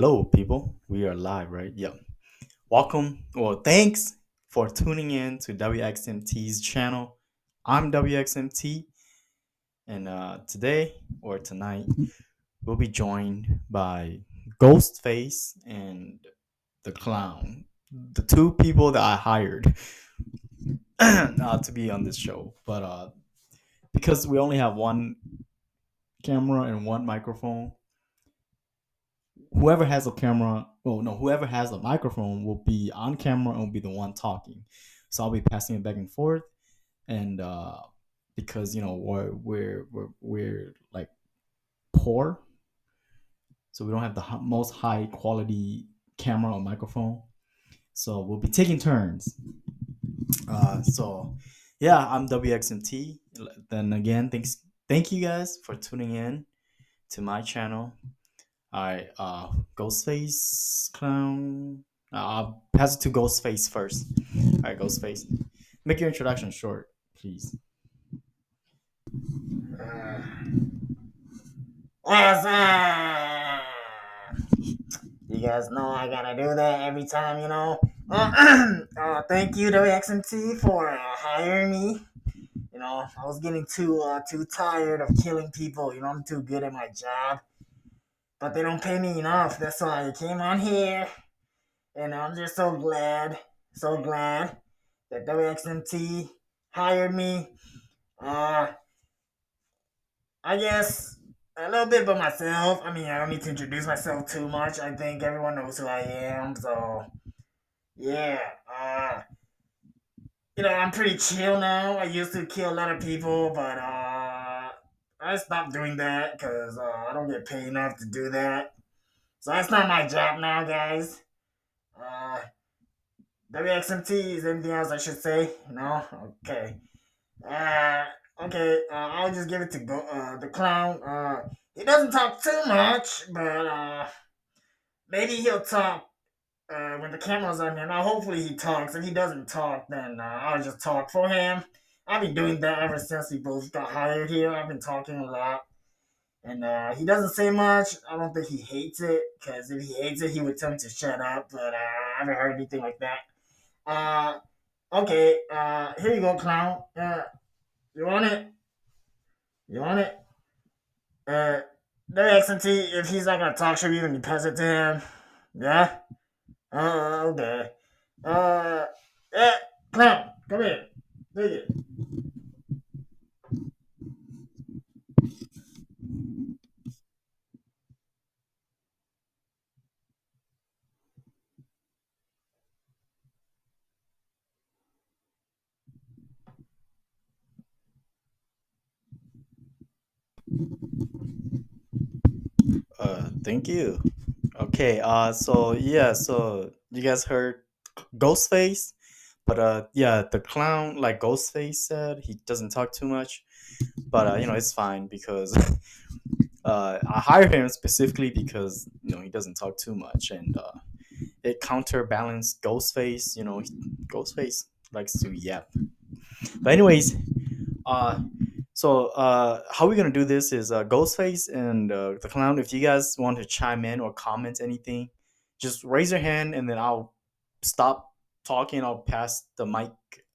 Hello, people. We are live, right? Yeah. Welcome. Well, thanks for tuning in to WXMT's channel. I'm WXMT, and today or tonight, we'll be joined by Ghostface and the Clown, the two people that I hired to be on this show. But because we only have one camera and one microphone, whoever has a camera, oh no, whoever has a microphone will be on camera and will be the one talking. So I'll be passing it back and forth, and because we're like poor, so we don't have the most high quality camera or microphone. So we'll be taking turns. So yeah, I'm WXMT. Then again, thank you guys for tuning in to my channel. All right, Ghostface Clown. I'll pass it to Ghostface first. All right, Ghostface, make your introduction short, please. What's up? You guys know I gotta do that every time. Thank you to XMT for hiring me. I was getting too tired of killing people. I'm too good at my job, but they don't pay me enough. That's why I came on here, and I'm just so glad that WXMT hired me. Uh, I guess a little bit about myself. I mean, I don't need to introduce myself too much. I think everyone knows who I am. So yeah, I'm pretty chill now. I used to kill a lot of people, but I stopped doing that because I don't get paid enough to do that. So that's not my job now, guys. Uh, WXMT is anything else I should say? No. Okay. Uh, okay. I'll just give it to the clown. He doesn't talk too much, but maybe he'll talk when the camera's on him. Now, hopefully he talks. If he doesn't talk, then I'll just talk for him. I've been doing that ever since we both got hired here. I've been talking a lot. And he doesn't say much. I don't think he hates it, because if he hates it, he would tell me to shut up. But I haven't heard anything like that. Uh, okay, here you go, clown. You want it? You want it? Uh, they're asking if he's not gonna talk, should we even pass it to him? Yeah? Okay. Uh, yeah, clown, come here. Take it. Thank you. Okay. So yeah, so you guys heard Ghostface, but yeah, the clown, like Ghostface said, he doesn't talk too much, but it's fine because I hired him specifically because he doesn't talk too much, and it counterbalanced Ghostface. Ghostface likes to yap. But anyways, uh, how we're gonna do this is Ghostface and the clown. If you guys want to chime in or comment anything, just raise your hand, and then I'll stop talking. I'll pass the mic.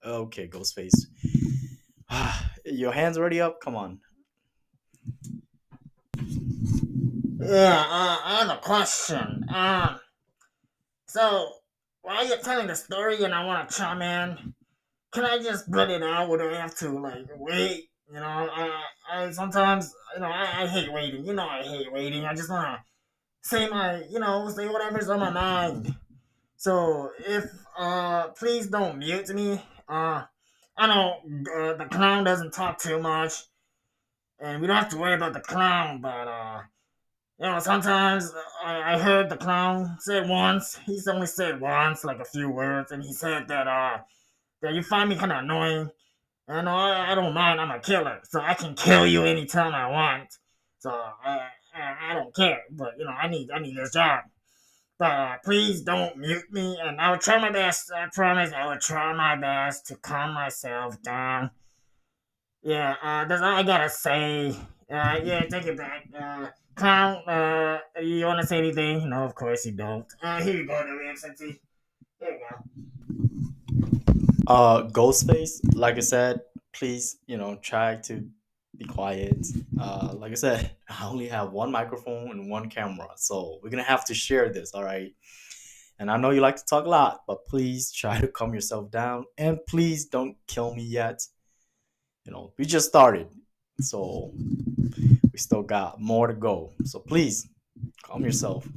Okay, Ghostface, your hands already up. Come on. Yeah, I have a question. So while you're telling the story and I want to chime in, can I just blurt it out? Or do I have to like wait? I sometimes I hate waiting. I hate waiting. I just wanna say whatever's on my mind. So if please don't mute me. I know the clown doesn't talk too much, and we don't have to worry about the clown, but sometimes I heard the clown say once. He's only said once, like a few words, and he said that you find me kind of annoying. And I don't mind. I'm a killer, so I can kill you anytime I want. So I don't care. But I need this job. But please don't mute me, and I will try my best. I promise I will try my best to calm myself down. Yeah, that's all I gotta say. Yeah, take it back. Clown, you want to say anything? No, of course you don't. Here you go, WXMT. Here you go. Ghostface, like I said, please, try to be quiet. Like I said, I only have one microphone and one camera, so we're gonna have to share this, all right? And I know you like to talk a lot, but please try to calm yourself down, and please don't kill me yet. We just started, so we still got more to go. So please calm yourself.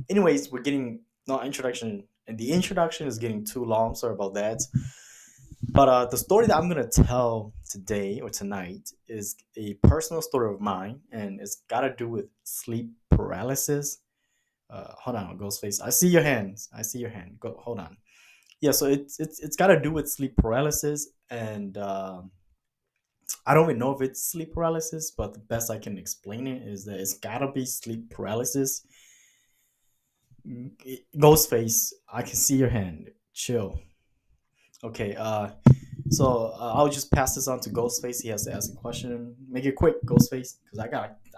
Anyways, we're getting no introduction, and the introduction is getting too long. Sorry about that. But the story that I'm gonna tell today or tonight is a personal story of mine, and it's got to do with sleep paralysis. Hold on, Ghostface. I see your hands. I see your hand. Go. Hold on. Yeah. So it's got to do with sleep paralysis, and I don't even know if it's sleep paralysis, but the best I can explain it is that it's got to be sleep paralysis. Ghostface, I can see your hand. Chill. Okay. So I'll just pass this on to Ghostface. He has to ask a question. Make it quick, Ghostface, because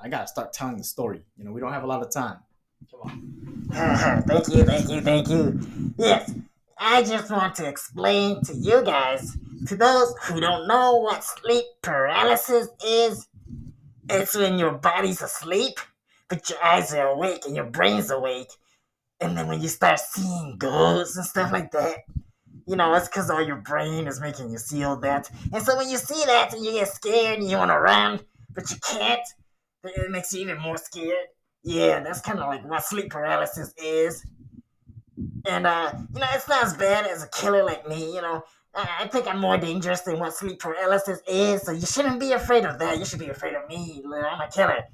I gotta start telling the story. We don't have a lot of time. Come on. Thank you, thank you, thank you. Yes, I just want to explain to you guys, to those who don't know what sleep paralysis is, it's when your body's asleep, but your eyes are awake and your brain's awake. And then when you start seeing ghosts and stuff like that, it's because all your brain is making you see all that. And so when you see that, you get scared and you want to run, but you can't. It makes you even more scared. Yeah, that's kind of like what sleep paralysis is. And it's not as bad as a killer like me. I think I'm more dangerous than what sleep paralysis is. So you shouldn't be afraid of that. You should be afraid of me. I'm a killer.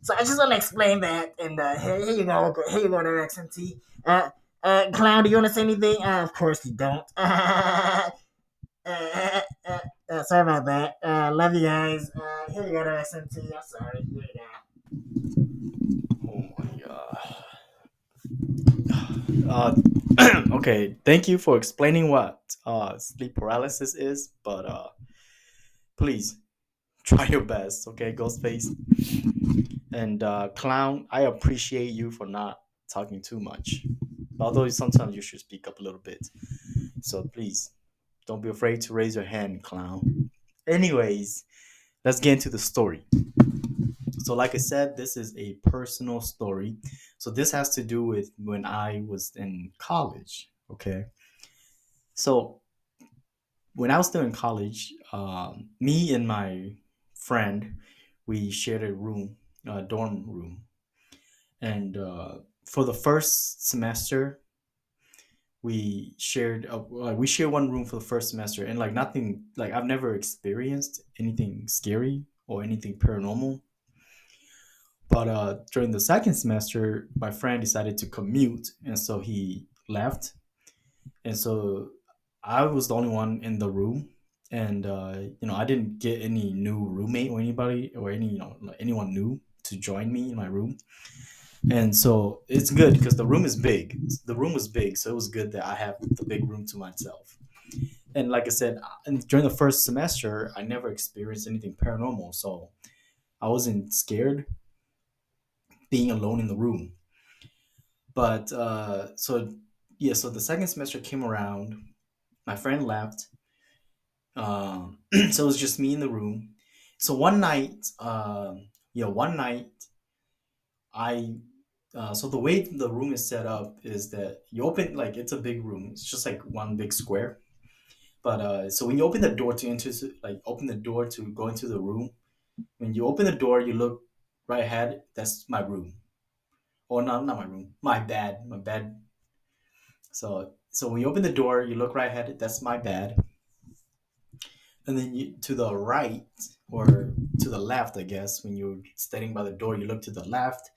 So I just want to explain that. And here you go. Here you go, there, XMT. Clown, do you want to say anything? Of course you don't. Sorry about that. Love you guys. Here you go, there, XMT. I'm sorry. Here you go. Oh my god. Uh, okay. Thank you for explaining what sleep paralysis is, but please try your best, okay, Ghostface. And Clown, I appreciate you for not talking too much. Although sometimes you should speak up a little bit. So please don't be afraid to raise your hand, Clown. Anyways, let's get into the story. So, like I said, this is a personal story. So, this has to do with when I was in college. Okay. So, when I was still in college, me and my friend, we shared a room, a dorm room. And for the first semester, we shared one room for the first semester, and like nothing, like I've never experienced anything scary or anything paranormal. But during the second semester, my friend decided to commute, and so he left. And so I was the only one in the room, and I didn't get any new roommate or anybody or like anyone new to join me in my room. And so it's good because the room is big. The room was big, so it was good that I have the big room to myself. And like I said, during the first semester, I never experienced anything paranormal, so I wasn't scared being alone in the room. But so the second semester came around. My friend left, so it was just me in the room. So one night, I so the way the room is set up is that you open like it's a big room. It's just like one big square. But so when you open the door to enter, like open the door to go into the room, when you open the door, you look right ahead. That's my room. Or no, not my room. My bed. My bed. So when you open the door, you look right ahead. That's my bed. And then to the right or to the left, I guess, when you're standing by the door, you look to the left.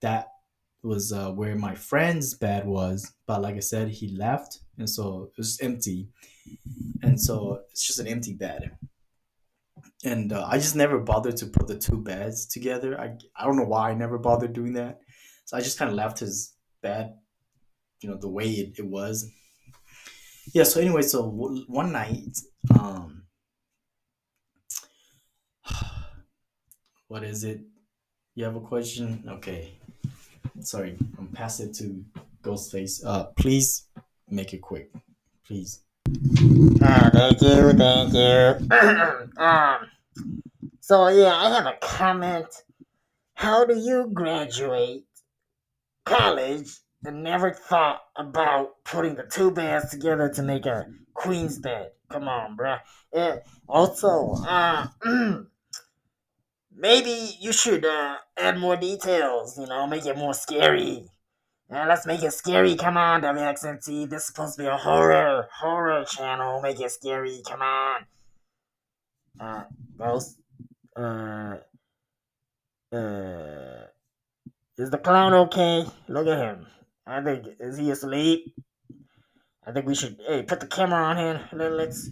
That was where my friend's bed was. But like I said, he left, and so it was empty. And so it's just an empty bed. And I just never bothered to put the two beds together. I don't know why I never bothered doing that. So I just kind of left his bed, the way it was. Yeah. So anyway, so one night, um, what is it? You have a question? Okay. Sorry, I'm pass it to Ghostface. Please make it quick, please. Thank you, thank you. So yeah, I have a comment. How do you graduate college and never thought about putting the two beds together to make a queen's bed? Come on, bruh. Yeah. Also, maybe you should add more details. You know, make it more scary. Let's make it scary. Come on, WXMT. This is supposed to be a horror channel. Make it scary. Come on. Uh, Ghost. Uh, uh, is the clown okay? Look at him. I think is he asleep? I think we should put the camera on him. Let's.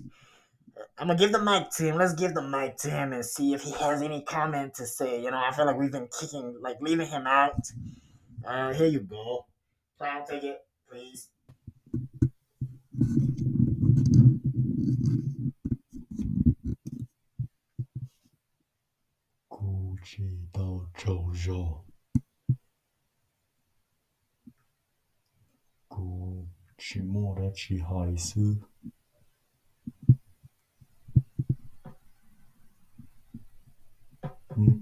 I'm gonna give the mic to him. Let's give the mic to him and see if he has any comment to say. You know, I feel like we've been kicking, like leaving him out. Here you go. Clown, take it, please. 估计到周肉，估期末的期还是嗯。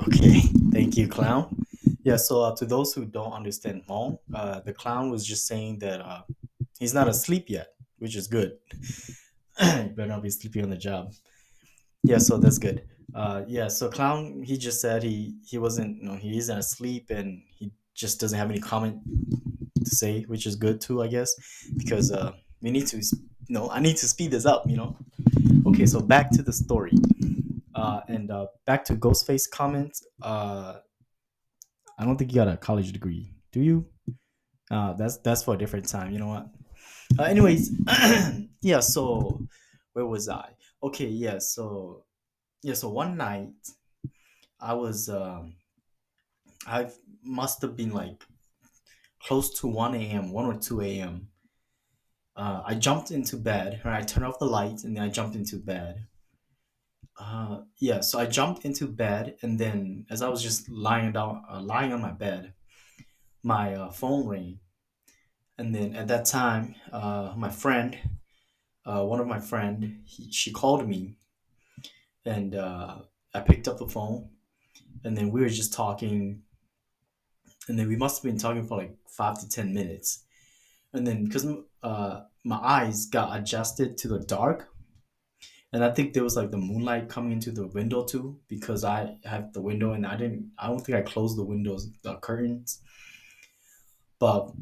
Okay, thank you, clown. Yeah, so to those who don't understand Hmong, the clown was just saying that he's not asleep yet, which is good. You better not be sleeping on the job. Yeah, so that's good. Yeah, so clown, he just said he wasn't, he isn't asleep, and he just doesn't have any comment to say, which is good too, I guess, because we need to, I need to speed this up. Okay, so back to the story, and back to Ghostface comments. I don't think you got a college degree, do you? That's for a different time. You know what? Anyways, yeah. So where was I? Okay, yeah. So one night I was I must have been like close to 1 a.m., 1 or 2 a.m. I jumped into bed, and I turned off the lights, and then I jumped into bed. Yeah, so I jumped into bed, and then as I was just lying on my bed, my phone rang, and then at that time, my friend, one of my friend, she called me, and I picked up the phone, and then we were just talking, and then we must have been talking for like 5 to 10 minutes, and then because my eyes got adjusted to the dark, and I think there was like the moonlight coming into the window too, because I have the window, and I don't think I closed the windows, the curtains, but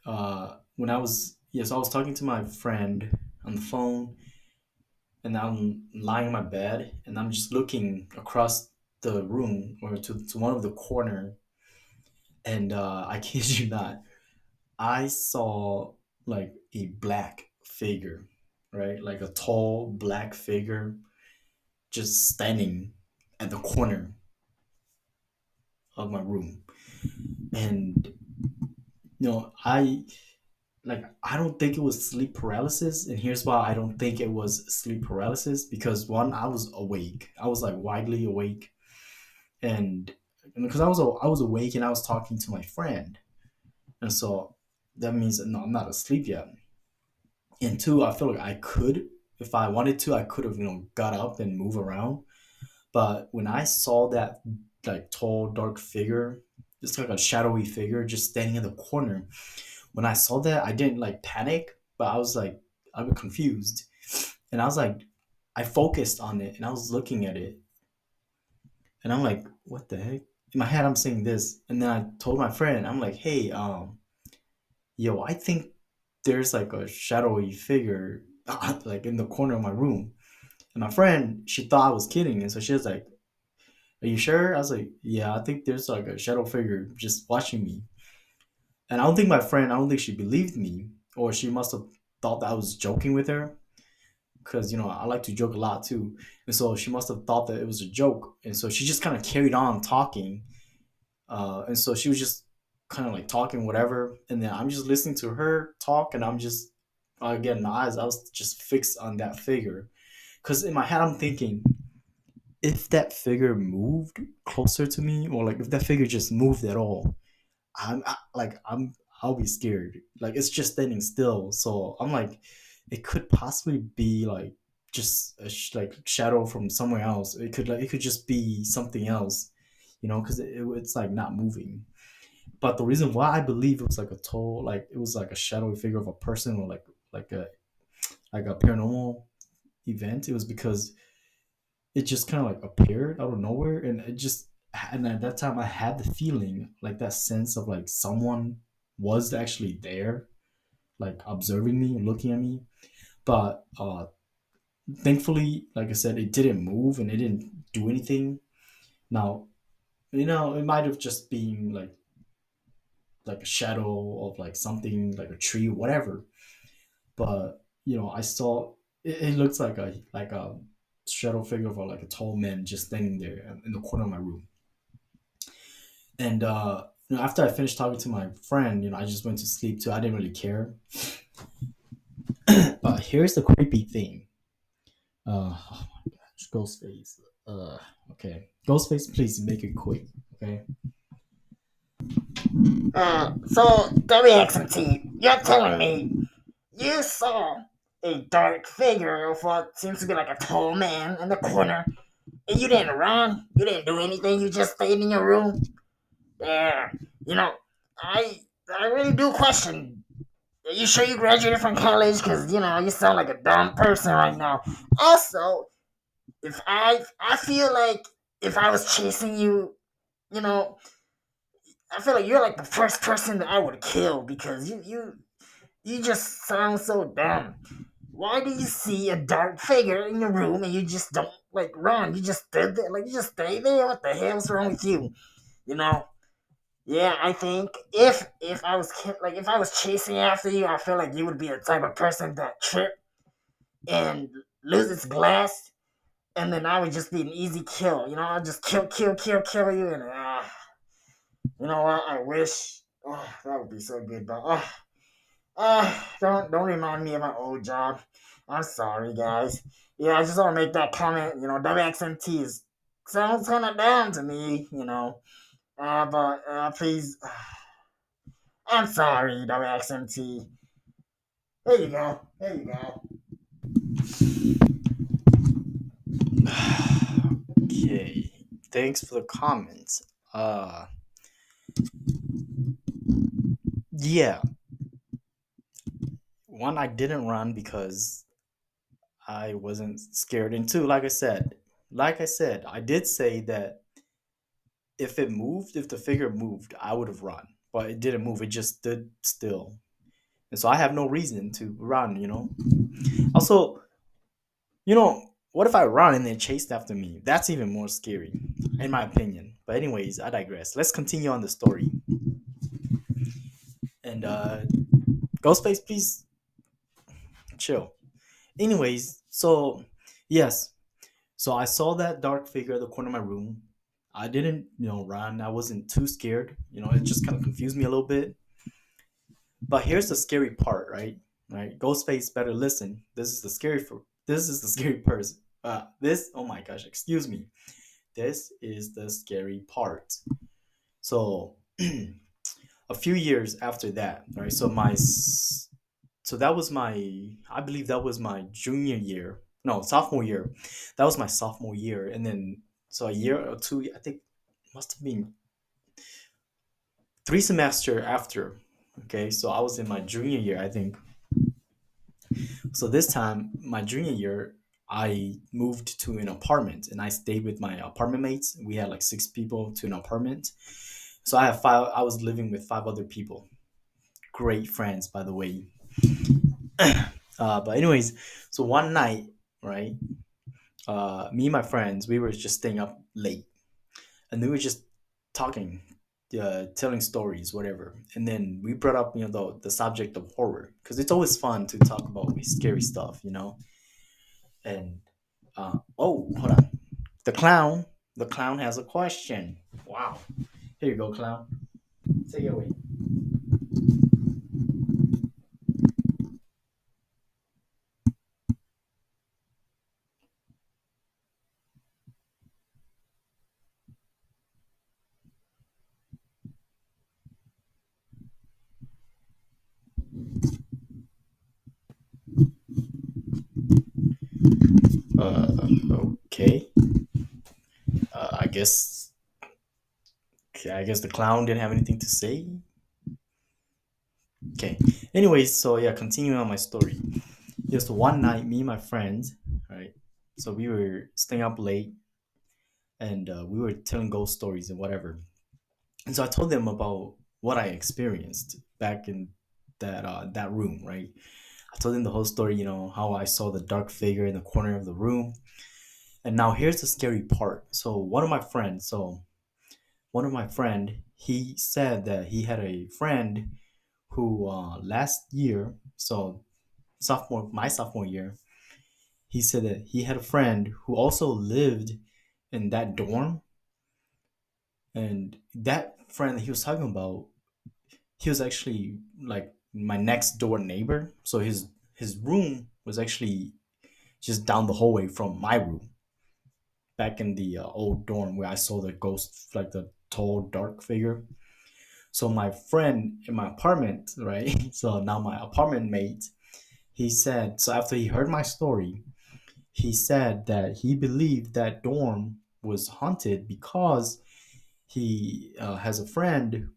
when I was, yes, I was talking to my friend on the phone, and I'm lying in my bed, and I'm just looking across the room, or to one of the corner, and I kid you not, I saw like a black figure, right? Like a tall black figure just standing at the corner of my room. And I don't think it was sleep paralysis, and here's why I don't think it was sleep paralysis, because one, I was awake. I was like widely awake, and because I was awake, and I was talking to my friend, and so that means that, no, I'm not asleep yet. And two, I feel like I could, if I wanted to, I could have got up and move around. But when I saw that like tall dark figure, just like a shadowy figure just standing in the corner, when I saw that, I didn't like panic, but I was confused, and I was like, I focused on it, and I was looking at it, and I'm like, what the heck? In my head, I'm saying this, and then I told my friend, I'm like, hey, yo, I think there's like a shadowy figure like in the corner of my room. And my friend, she thought I was kidding, and so she was like, "Are you sure?" I was like, "Yeah, I think there's like a shadow figure just watching me." And I don't think she believed me, or she must have thought that I was joking with her, because I like to joke a lot too, and so she must have thought that it was a joke, and so she just kind of carried on talking, and so she was just kind of like talking whatever, and then I'm just listening to her talk, and I'm just again, my eyes, I was just fixed on that figure, because in my head I'm thinking, if that figure moved closer to me, or like if that figure just moved at all, I'll be scared. Like it's just standing still, so I'm like, it could possibly be like just like shadow from somewhere else. It could just be something else, because it's like not moving. But the reason why I believe it was like a tall, like it was like a shadowy figure of a person, or like a like a paranormal event, it was because it just kind of like appeared out of nowhere, and and at that time I had the feeling, like that sense of like someone was actually there, like observing me and looking at me. But thankfully, like I said, it didn't move and it didn't do anything. Now, it might have just been like a shadow of like something, like a tree, whatever. But I saw it looks like a shadow figure of like a tall man just standing there in the corner of my room. And after I finished talking to my friend, I just went to sleep too. I didn't really care. But here's the creepy thing. Oh my gosh, Ghostface. Okay, Ghostface, please make it quick. Okay. So WXMT, you're telling me you saw a dark figure of what seems to be like a tall man in the corner, and you didn't run, you didn't do anything, you just stayed in your room. Yeah, you know, I I really do question. Are you sure you graduated from college? Because you sound like a dumb person right now. Also, if I feel like if I was chasing you, you know, I feel like you're like the first person that I would kill because you just sound so dumb. Why do you see a dark figure in your room and you just don't like run? You just stood there, like you just stay there. What the hell's wrong with you? You know? Yeah, I think if I was like if I was chasing after you, I feel like you would be the type of person that trip and lose its glass, and then I would just be an easy kill. I'd just kill you, and you know what? I wish. Oh, that would be so good, but don't remind me of my old job. I'm sorry, guys. Yeah, I just want to make that comment. WXMT is sounds kind of down to me. But please, I'm sorry, WXMT. There you go. There you go. Okay. Thanks for the comments. Yeah. One, I didn't run because I wasn't scared. And two, like I said, I did say that if the figure moved, I would have run. But it didn't move. It just stood still. And so I have no reason to run. Also, what if I run and they chased after me? That's even more scary, in my opinion. But anyways, I digress. Let's continue on the story. And Ghostface, please chill. Anyways, so yes, so I saw that dark figure at the corner of my room. I didn't, run. I wasn't too scared. It just kind of confused me a little bit. But here's the scary part, right? Right, Ghostface, better listen. This is the scary person. Oh my gosh, excuse me. This is the scary part. So, a few years after that, right? So that was I believe that was my junior year. No, sophomore year. That was my sophomore year, and then so a year or two, I think, must have been 3 semester after. Okay, so I was in my junior year, I think. So this time, my junior year, I moved to an apartment and I stayed with my apartment mates. We had like 6 people to an apartment. So I have five. I was living with 5 other people. Great friends, by the way. But anyways, so one night, right? Me and my friends, we were just staying up late, and we were just talking, telling stories, whatever. And then we brought up, the subject of horror because it's always fun to talk about scary stuff. And hold on, the clown has a question. Wow, here you go, clown. Take it away. Okay. I guess. Okay, I guess the clown didn't have anything to say. Okay. Anyways, so yeah, continuing on my story. Just one night, me and my friends, right? So we were staying up late, and we were telling ghost stories and whatever. And so I told them about what I experienced back in that room, right? I told them the whole story, how I saw the dark figure in the corner of the room. And now here's the scary part. So one of my friend, he said that he had a friend who last year, so my sophomore year, he said that he had a friend who also lived in that dorm, and that friend that he was talking about, he was actually like my next door neighbor. So his room was actually just down the hallway from my room, back in the old dorm where I saw the ghost, like the tall dark figure. So my friend in my apartment, right? So now my apartment mate, he said, so after he heard my story, he said that he believed that dorm was haunted because he has a friend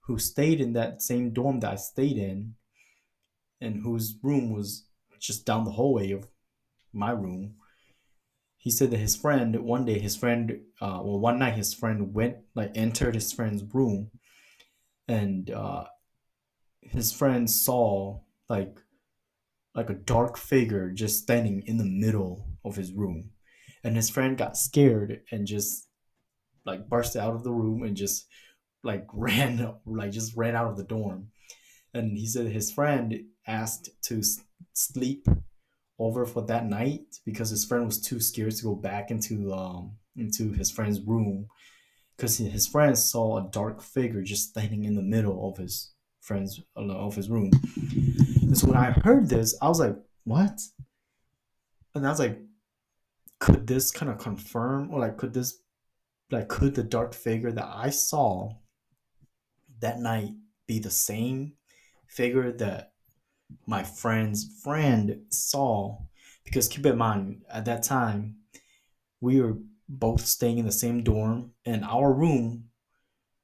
who stayed in that same dorm that I stayed in, and whose room was just down the hallway of my room. He said that his friend one day, one night, his friend entered his friend's room, and his friend saw like a dark figure just standing in the middle of his room, and his friend got scared and just like burst out of the room and just ran out of the dorm. And he said his friend asked to sleep over for that night because his friend was too scared to go back into his friend's room, because his friend saw a dark figure just standing in the middle of his room. And so when I heard this, I was like, "What?" And I was like, "Could this kind of confirm, or could the dark figure that I saw that night be the same figure that my friend's friend saw?" Because keep in mind, at that time, we were both staying in the same dorm, and our room,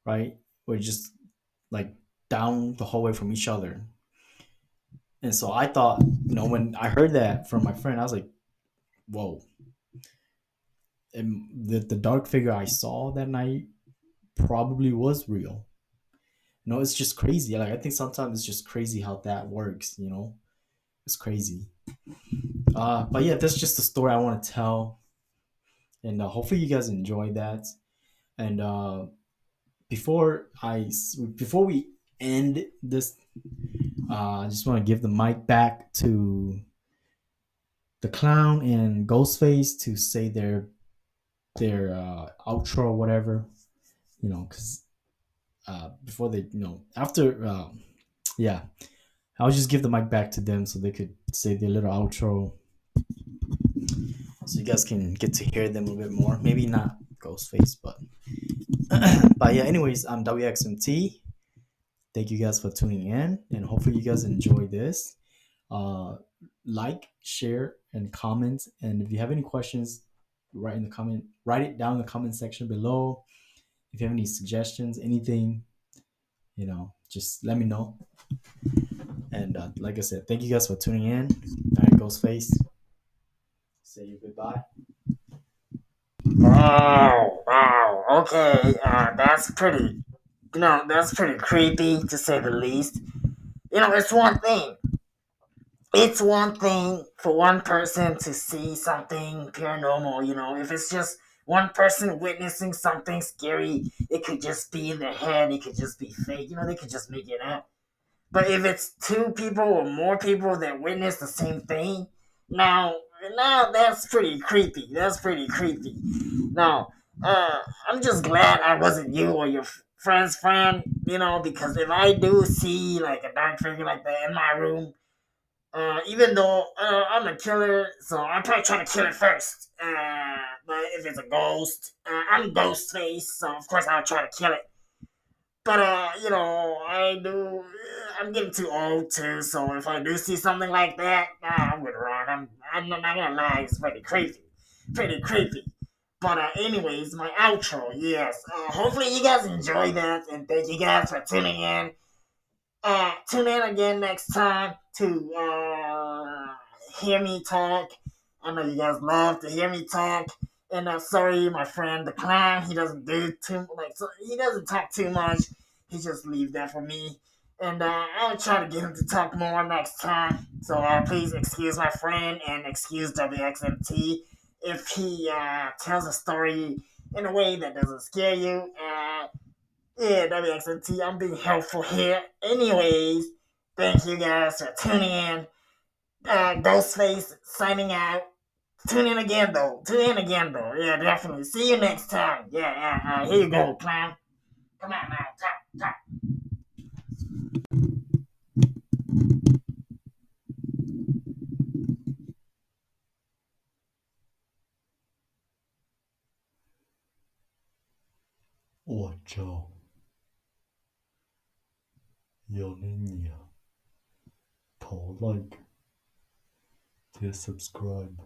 right, were just like down the hallway from each other. And so I thought, when I heard that from my friend, I was like, whoa, and the dark figure I saw that night probably was real. It's just crazy. Like, I think sometimes it's just crazy how that works. It's crazy. But yeah, that's just the story I want to tell. And hopefully you guys enjoy that. And before we end this, I just want to give the mic back to the clown and Ghostface to say their outro or whatever. Because before they, after, yeah, I'll just give the mic back to them so they could say their little outro, so you guys can get to hear them a little bit more. Maybe not Ghostface, but but yeah. Anyways, I'm WXMT. Thank you guys for tuning in, and hopefully you guys enjoy this. Uh, like, share, and comment. And if you have any questions, write it down in the comment section below. If you have any suggestions, anything, just let me know. And like I said, thank you guys for tuning in. All right, Ghostface, say your goodbye. Wow, wow. Okay, that's pretty creepy to say the least. It's one thing for one person to see something paranormal. If it's just one person witnessing something scary, it could just be in their head. It could just be fake. They could just make it up. But if it's two people or more people that witness the same thing, now, now that's pretty creepy. That's pretty creepy. Now, I'm just glad I wasn't you or your friend's friend, because if I do see like a dark figure like that in my room, even though I'm a killer, so I probably try to kill it first. But if it's a ghost, I'm Ghostface, so of course I'll try to kill it. But I do. I'm getting too old too, so if I do see something like that, I'm gonna run. I'm not gonna lie, it's pretty creepy. pretty creepy. But anyways, my outro. Yes. Hopefully you guys enjoy that, and thank you guys for tuning in. Tune in again next time to hear me talk. I know you guys love to hear me talk. And sorry, my friend the clown, he doesn't do too like so he doesn't talk too much. He just leaves that for me. And I'll try to get him to talk more next time. So please excuse my friend and excuse WXMT if he tells a story in a way that doesn't scare you. Yeah, WXMT, I'm being helpful here. Anyways, thank you guys for tuning in. Ghostface signing out. Tune in again though. Tune in again though. Yeah, definitely. See you next time. Yeah, yeah. Here you go, clown. Come on now. Talk, talk. 我就有了你啊，投 like 接 subscribe。